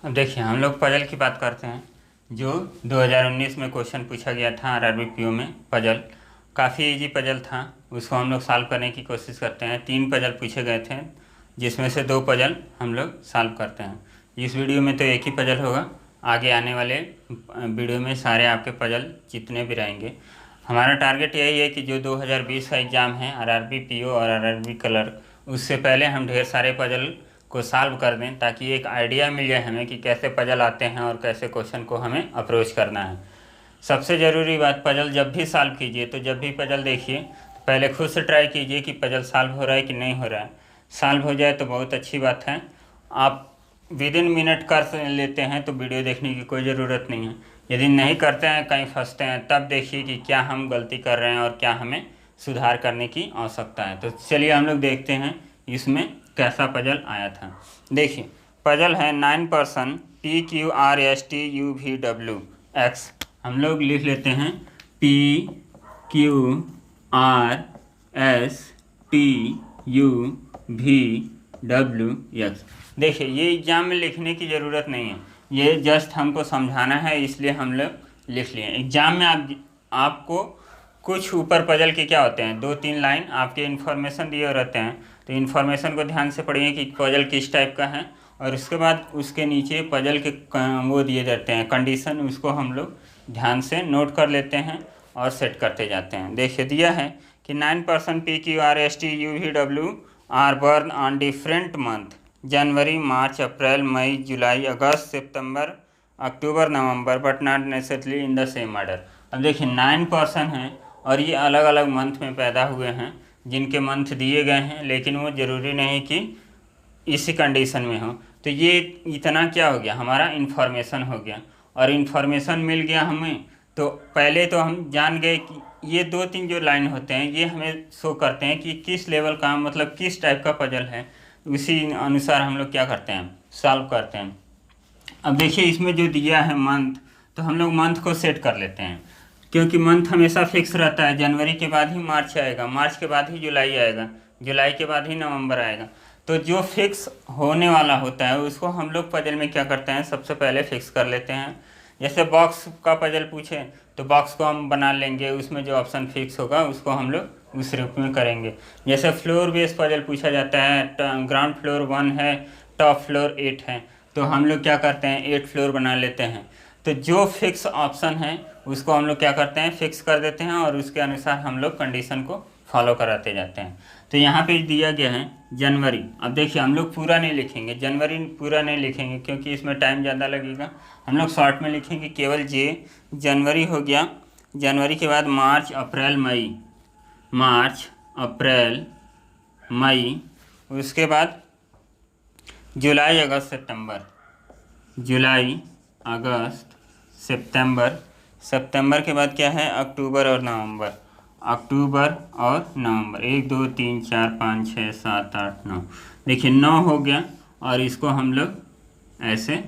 अब देखिए हम लोग पजल की बात करते हैं। जो 2019 में क्वेश्चन पूछा गया था आरआरबी पीओ में पजल, काफ़ी इजी पजल था। उसको हम लोग सॉल्व करने की कोशिश करते हैं। 3 पजल पूछे गए थे जिसमें से 2 पजल हम लोग सॉल्व करते हैं। इस वीडियो में तो एक ही पजल होगा, आगे आने वाले वीडियो में सारे आपके पजल जितने भी रहेंगे। हमारा टारगेट यही है कि जो 2020 का एग्ज़ाम है आरआरबी पीओ और आरआरबी क्लर्क, उससे पहले हम ढेर सारे पजल को सॉल्व कर दें ताकि एक आइडिया मिल जाए हमें कि कैसे पजल आते हैं और कैसे क्वेश्चन को हमें अप्रोच करना है। सबसे ज़रूरी बात, पजल जब भी सॉल्व कीजिए तो जब भी पजल देखिए तो पहले खुद से ट्राई कीजिए कि पजल सॉल्व हो रहा है कि नहीं हो रहा है। सॉल्व हो जाए तो बहुत अच्छी बात है। आप विद इन मिनट कर लेते हैं तो वीडियो देखने की कोई ज़रूरत नहीं है। यदि नहीं करते हैं, कहीं फंसते हैं, तब देखिए कि क्या हम गलती कर रहे हैं और क्या हमें सुधार करने की आवश्यकता है। तो चलिए हम लोग देखते हैं इसमें कैसा पजल आया था। देखिए पजल है 9% PQRSTUVW X। हम लोग लिख लेते हैं PQRSTUVW X। देखिए ये एग्जाम में लिखने की ज़रूरत नहीं है, ये जस्ट हमको समझाना है, इसलिए हम लोग लिख लिए। एग्जाम में आपको कुछ ऊपर पजल के क्या होते हैं, 2-3 लाइन आपके इन्फॉर्मेशन दिए रहते हैं, तो इन्फॉर्मेशन को ध्यान से पढ़िए कि पजल किस टाइप का है। और उसके बाद उसके नीचे पजल के वो दिए जाते हैं कंडीशन, उसको हम लोग ध्यान से नोट कर लेते हैं और सेट करते जाते हैं। देखिए दिया है कि 9% PQRSTUVW are born on different month, January, March, April, May, July, August, September, October, November, but not necessarily in the same order. अब देखिए 9% हैं और ये अलग अलग मंथ में पैदा हुए हैं, जिनके मंथ दिए गए हैं, लेकिन वो ज़रूरी नहीं कि इसी कंडीशन में हो। तो ये इतना क्या हो गया, हमारा इन्फॉर्मेशन हो गया। और इन्फॉर्मेशन मिल गया हमें, तो पहले तो हम जान गए कि ये 2-3 जो लाइन होते हैं ये हमें शो करते हैं कि किस लेवल का, मतलब किस टाइप का पजल है। उसी अनुसार हम लोग क्या करते हैं, सॉल्व करते हैं। अब देखिए इसमें जो दिया है मंथ, तो हम लोग मंथ को सेट कर लेते हैं, क्योंकि मंथ हमेशा फिक्स रहता है। जनवरी के बाद ही मार्च आएगा, मार्च के बाद ही जुलाई आएगा, जुलाई के बाद ही नवंबर आएगा। तो जो फिक्स होने वाला होता है उसको हम लोग पजल में क्या करते हैं, सबसे पहले फिक्स कर लेते हैं। जैसे बॉक्स का पजल पूछे तो बॉक्स को हम बना लेंगे, उसमें जो ऑप्शन फिक्स होगा उसको हम लोग उस रूप में करेंगे। जैसे फ्लोर बेस पजल पूछा जाता है, ग्राउंड फ्लोर 1 है, टॉप फ्लोर 8 है, तो हम लोग क्या करते हैं 8 फ्लोर बना लेते हैं। तो जो फिक्स ऑप्शन है उसको हम लोग क्या करते हैं, फिक्स कर देते हैं और उसके अनुसार हम लोग कंडीशन को फॉलो कराते जाते हैं। तो यहाँ पे दिया गया है जनवरी। अब देखिए हम लोग पूरा नहीं लिखेंगे, जनवरी पूरा नहीं लिखेंगे क्योंकि इसमें टाइम ज़्यादा लगेगा। हम लोग शॉर्ट में लिखेंगे केवल जनवरी हो गया। जनवरी के बाद मार्च, अप्रैल, मई, मार्च, अप्रैल, मई, उसके बाद जुलाई, अगस्त, सितंबर, जुलाई, अगस्त, सितंबर, सितंबर के बाद क्या है, अक्टूबर और नवंबर, अक्टूबर और नवंबर, 1 2 3 4 5 6 7 8 9। देखिए 9 हो गया और इसको हम लोग ऐसे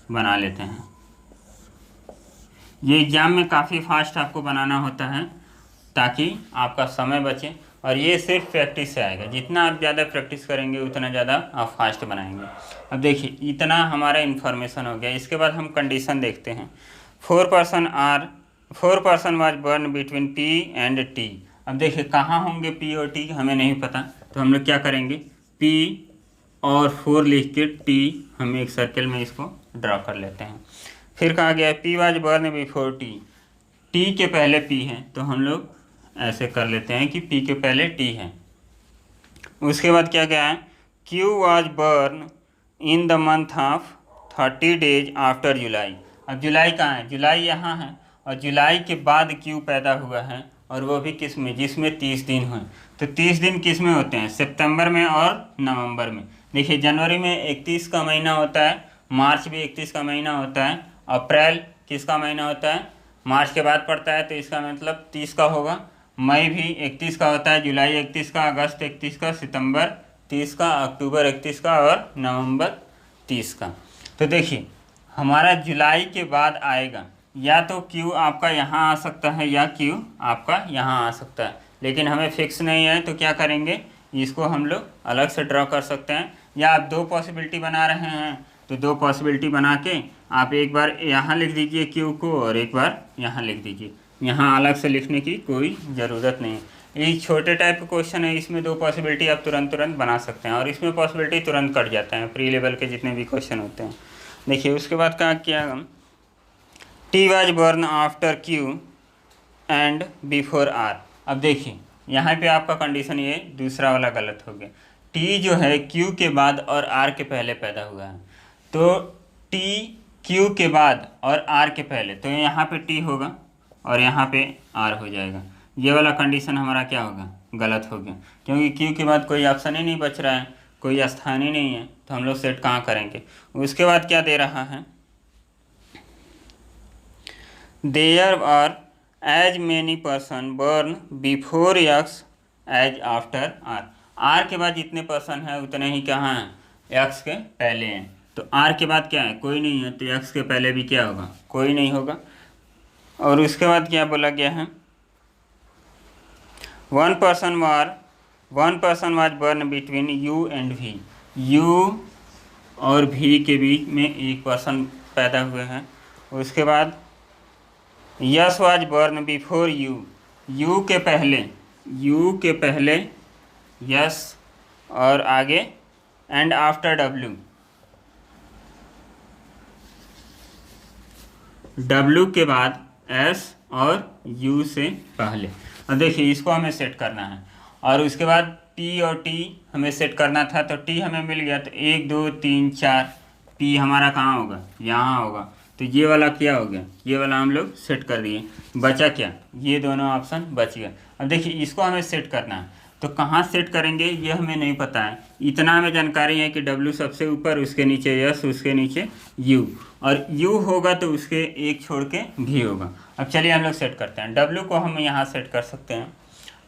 बना लेते हैं। ये एग्ज़ाम में काफ़ी फास्ट आपको बनाना होता है ताकि आपका समय बचे, और ये सिर्फ प्रैक्टिस से आएगा। जितना आप ज़्यादा प्रैक्टिस करेंगे उतना ज़्यादा आप फास्ट बनाएंगे। अब देखिए इतना हमारा इन्फॉर्मेशन हो गया। इसके बाद हम कंडीशन देखते हैं। 4% was born between P and T। अब देखिए कहाँ होंगे P और T हमें नहीं पता, तो हम लोग क्या करेंगे, P और 4 लिख के T हम एक सर्कल में इसको ड्रा कर लेते हैं। फिर कहा गया P was born before T, T के पहले P है, तो हम लोग ऐसे कर लेते हैं कि P के पहले T है। उसके बाद क्या क्या है, Q was burn in the month of 30 days after July. अब जुलाई कहाँ है, जुलाई यहाँ है, और जुलाई के बाद Q पैदा हुआ है, और वो भी किस में, जिसमें 30 दिन हुए। तो 30 दिन किस में होते हैं, सितंबर में और नवंबर में। देखिए जनवरी में 31 का महीना होता है, मार्च भी 31 का महीना होता है, अप्रैल किसका महीना होता है, मार्च के बाद पड़ता है, तो इसका मतलब 30 का होगा। मई भी 31 का होता है, जुलाई 31 का, अगस्त 31 का, सितंबर 30 का, अक्टूबर 31 का और नवंबर 30 का। तो देखिए हमारा जुलाई के बाद आएगा, या तो Q आपका यहाँ आ सकता है या Q आपका यहाँ आ सकता है, लेकिन हमें फिक्स नहीं है, तो क्या करेंगे, इसको हम लोग अलग से ड्रॉ कर सकते हैं। या आप 2 पॉसिबिलिटी बना रहे हैं तो दो पॉसिबिलिटी बना के आप एक बार यहाँ लिख दीजिए क्यू को और एक बार यहाँ लिख दीजिए। यहाँ अलग से लिखने की कोई ज़रूरत नहीं है। ये छोटे टाइप का क्वेश्चन है, इसमें दो पॉसिबिलिटी आप तुरंत बना सकते हैं और इसमें पॉसिबिलिटी तुरंत कट जाते हैं प्री लेवल के जितने भी क्वेश्चन होते हैं। देखिए उसके बाद क्या किया हम, T was born after Q and before R. अब देखिए यहाँ पे आपका कंडीशन ये दूसरा वाला गलत हो गया। टी जो है क्यू के बाद और आर के पहले पैदा हुआ है, तो टी क्यू के बाद और आर के पहले, तो यहाँ पे टी होगा और यहाँ पे आर हो जाएगा। ये वाला कंडीशन हमारा क्या होगा, गलत हो गया, क्योंकि क्यू के बाद कोई ऑप्शन ही नहीं बच रहा है, कोई स्थान ही नहीं है, तो हम लोग सेट कहाँ करेंगे। उसके बाद क्या दे रहा है, there are as many person born before X as after R. R के बाद जितने पर्सन हैं उतने ही कहाँ हैं, एक्स के पहले हैं। तो आर के बाद क्या है, कोई नहीं है, तो एक्स के पहले भी क्या होगा, कोई नहीं होगा। और उसके बाद क्या बोला गया है, one person was born between U and V. U और भी के बीच में एक पर्सन पैदा हुए हैं। उसके बाद yes was born before you, you के पहले यस, और आगे एंड आफ्टर डब्ल्यू, डब्ल्यू के बाद एस और यू से पहले। अब देखिए इसको हमें सेट करना है और उसके बाद टी और टी हमें सेट करना था, तो टी हमें मिल गया, तो 1 2 3 4, टी हमारा कहाँ होगा, यहाँ होगा। तो ये वाला क्या हो गया, ये वाला हम लोग सेट कर दिए। बचा क्या, ये दोनों ऑप्शन बच गया। अब देखिए इसको हमें सेट करना है, तो कहाँ सेट करेंगे ये हमें नहीं पता है। इतना हमें जानकारी है कि W सबसे ऊपर, उसके नीचे S, उसके नीचे U, और U होगा तो उसके एक छोड़ के V होगा। अब चलिए हम लोग सेट करते हैं। W को हम यहाँ सेट कर सकते हैं।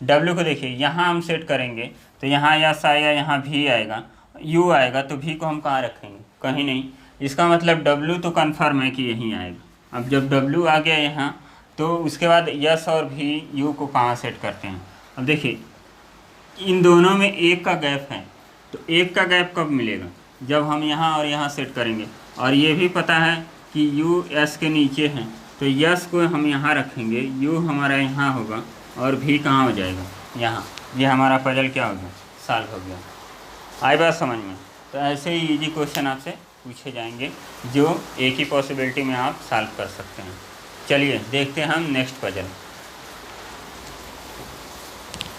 W को देखिए यहाँ हम सेट करेंगे तो यहाँ S आएगा, यहाँ V आएगा, U आएगा, तो V को हम कहाँ रखेंगे, कहीं नहीं। इसका मतलब W तो कन्फर्म है कि यहीं आएगा। अब जब W आ गया यहाँ, तो उसके बाद S और V U को कहाँ सेट करते हैं। अब देखिए इन दोनों में एक का गैप है, तो एक का गैप कब मिलेगा, जब हम यहाँ और यहाँ सेट करेंगे। और ये भी पता है कि U S के नीचे है, तो S को हम यहाँ रखेंगे, U हमारा यहाँ होगा और V कहाँ हो जाएगा, यहाँ। ये हमारा पजल क्या हो गया, सॉल्व हो गया। आई बात समझ में। तो ऐसे ही इजी क्वेश्चन आपसे पूछे जाएंगे जो एक ही पॉसिबिलिटी में आप सॉल्व कर सकते हैं। चलिए देखते हैं हम नेक्स्ट पजल।